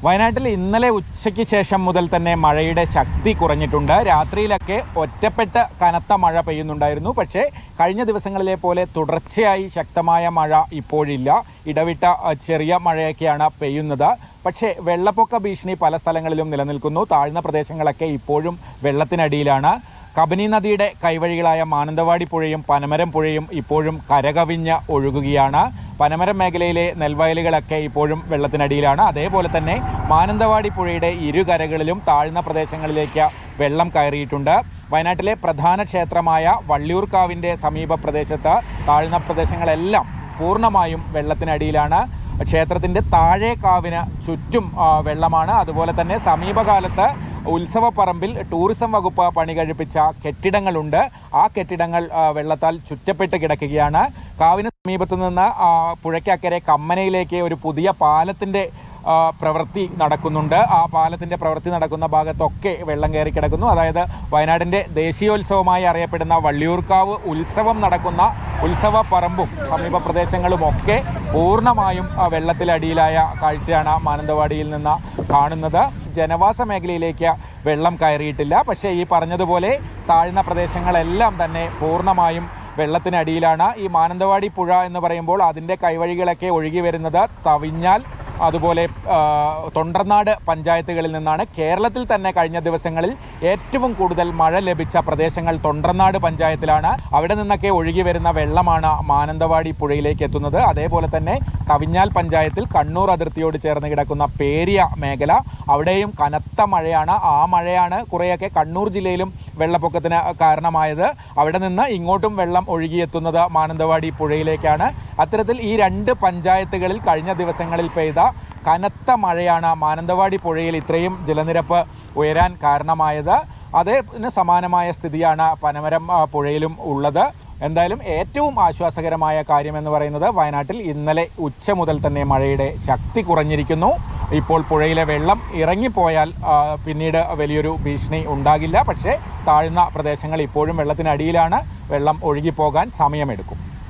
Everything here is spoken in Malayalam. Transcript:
വയനാട്ടിൽ ഇന്നലെ ഉച്ചയ്ക്ക് ശേഷം മുതൽ തന്നെ മഴയുടെ ശക്തി കുറഞ്ഞിട്ടുണ്ട്. രാത്രിയിലൊക്കെ ഒറ്റപ്പെട്ട കനത്ത മഴ പെയ്യുന്നുണ്ടായിരുന്നു. പക്ഷേ കഴിഞ്ഞ ദിവസങ്ങളിലെ പോലെ തുടർച്ചയായി ശക്തമായ മഴ ഇപ്പോഴില്ല. ഇടവിട്ട ചെറിയ മഴയൊക്കെയാണ് പെയ്യുന്നത്. പക്ഷേ വെള്ളപ്പൊക്ക ഭീഷണി പല സ്ഥലങ്ങളിലും നിലനിൽക്കുന്നു. താഴ്ന്ന പ്രദേശങ്ങളൊക്കെ ഇപ്പോഴും വെള്ളത്തിനടിയിലാണ്. കബനി നദിയുടെ കൈവഴികളായ മാനന്തവാടി പുഴയും പനമരം പുഴയും ഇപ്പോഴും കരകവിഞ്ഞ് ഒഴുകുകയാണ്. പനമരം മേഖലയിലെ നെൽവയലുകളൊക്കെ ഇപ്പോഴും വെള്ളത്തിനടിയിലാണ്. അതേപോലെ തന്നെ മാനന്തവാടി പുഴയുടെ ഇരുകരകളിലും താഴ്ന്ന പ്രദേശങ്ങളിലേക്ക് വെള്ളം കയറിയിട്ടുണ്ട്. വയനാട്ടിലെ പ്രധാന ക്ഷേത്രമായ വള്ളിയൂർക്കാവിൻ്റെ സമീപ പ്രദേശത്ത് താഴ്ന്ന പ്രദേശങ്ങളെല്ലാം പൂർണ്ണമായും വെള്ളത്തിനടിയിലാണ്. ക്ഷേത്രത്തിൻ്റെ താഴെ കാവിന് ചുറ്റും വെള്ളമാണ്. അതുപോലെ തന്നെ സമീപകാലത്ത് ഉത്സവപ്പറമ്പിൽ ടൂറിസം വകുപ്പ് പണി കഴിപ്പിച്ച കെട്ടിടങ്ങളുണ്ട്. ആ കെട്ടിടങ്ങൾ വെള്ളത്താൽ ചുറ്റപ്പെട്ട് കിടക്കുകയാണ്. കാവിന് സമീപത്തു നിന്ന് പുഴയ്ക്കക്കരെ കമ്മനയിലേക്ക് ഒരു പുതിയ പാലത്തിൻ്റെ പ്രവൃത്തി നടക്കുന്നുണ്ട്. ആ പാലത്തിൻ്റെ പ്രവൃത്തി നടക്കുന്ന ഭാഗത്തൊക്കെ വെള്ളം കയറി കിടക്കുന്നു. അതായത് വയനാടിൻ്റെ ദേശീയോത്സവമായി അറിയപ്പെടുന്ന വള്ളിയൂർക്കാവ് ഉത്സവം നടക്കുന്ന ഉത്സവ പറമ്പും സമീപ പ്രദേശങ്ങളുമൊക്കെ പൂർണ്ണമായും വെള്ളത്തിലടിയിലായ കാഴ്ചയാണ് മാനന്തവാടിയിൽ നിന്ന് കാണുന്നത്. ജനവാസ മേഖലയിലേക്ക് വെള്ളം കയറിയിട്ടില്ല. പക്ഷേ ഈ പറഞ്ഞതുപോലെ താഴ്ന്ന പ്രദേശങ്ങളെല്ലാം തന്നെ പൂർണ്ണമായും വെള്ളത്തിനടിയിലാണ്. ഈ മാനന്തവാടി പുഴ എന്ന് പറയുമ്പോൾ അതിൻ്റെ കൈവഴികളൊക്കെ ഒഴുകി വരുന്നത് തവിഞ്ഞാൽ, അതുപോലെ തൊണ്ടർനാട് പഞ്ചായത്തുകളിൽ നിന്നാണ്. കേരളത്തിൽ തന്നെ കഴിഞ്ഞ ദിവസങ്ങളിൽ ഏറ്റവും കൂടുതൽ മഴ ലഭിച്ച പ്രദേശങ്ങൾ തൊണ്ടർനാട് പഞ്ചായത്തിലാണ്. അവിടെ നിന്നൊക്കെ ഒഴുകി വരുന്ന വെള്ളമാണ് മാനന്തവാടി പുഴയിലേക്ക് എത്തുന്നത്. അതേപോലെ തന്നെ തവിഞ്ഞാൽ പഞ്ചായത്തിൽ കണ്ണൂർ അതിർത്തിയോട് ചേർന്ന് കിടക്കുന്ന പേരിയ മേഖല, അവിടെയും കനത്ത മഴയാണ്. ആ മഴയാണ് കുറേയൊക്കെ കണ്ണൂർ ജില്ലയിലും വെള്ളപ്പൊക്കത്തിന് കാരണമായത്. അവിടെ നിന്ന് ഇങ്ങോട്ടും വെള്ളം ഒഴുകിയെത്തുന്നത് മാനന്തവാടി പുഴയിലേക്കാണ്. അത്തരത്തിൽ ഈ രണ്ട് പഞ്ചായത്തുകളിൽ കഴിഞ്ഞ ദിവസങ്ങളിൽ പെയ്ത കനത്ത മഴയാണ് മാനന്തവാടി പുഴയിൽ ഇത്രയും ജലനിരപ്പ് ഉയരാൻ കാരണമായത്. അതിന് സമാനമായ സ്ഥിതിയാണ് പനമരം പുഴയിലും ഉള്ളത്. എന്തായാലും ഏറ്റവും ആശ്വാസകരമായ കാര്യമെന്ന് പറയുന്നത് വയനാട്ടിൽ ഇന്നലെ ഉച്ച മുതൽ തന്നെ മഴയുടെ ശക്തി കുറഞ്ഞിരിക്കുന്നു. ഇപ്പോൾ പുഴയിലെ വെള്ളം ഇറങ്ങിപ്പോയാൽ പിന്നീട് വലിയൊരു ഭീഷണി ഉണ്ടാകില്ല. പക്ഷേ താഴ്ന്ന പ്രദേശങ്ങൾ ഇപ്പോഴും വെള്ളത്തിനടിയിലാണ്. വെള്ളം ഒഴുകിപ്പോകാൻ സമയമെടുക്കും.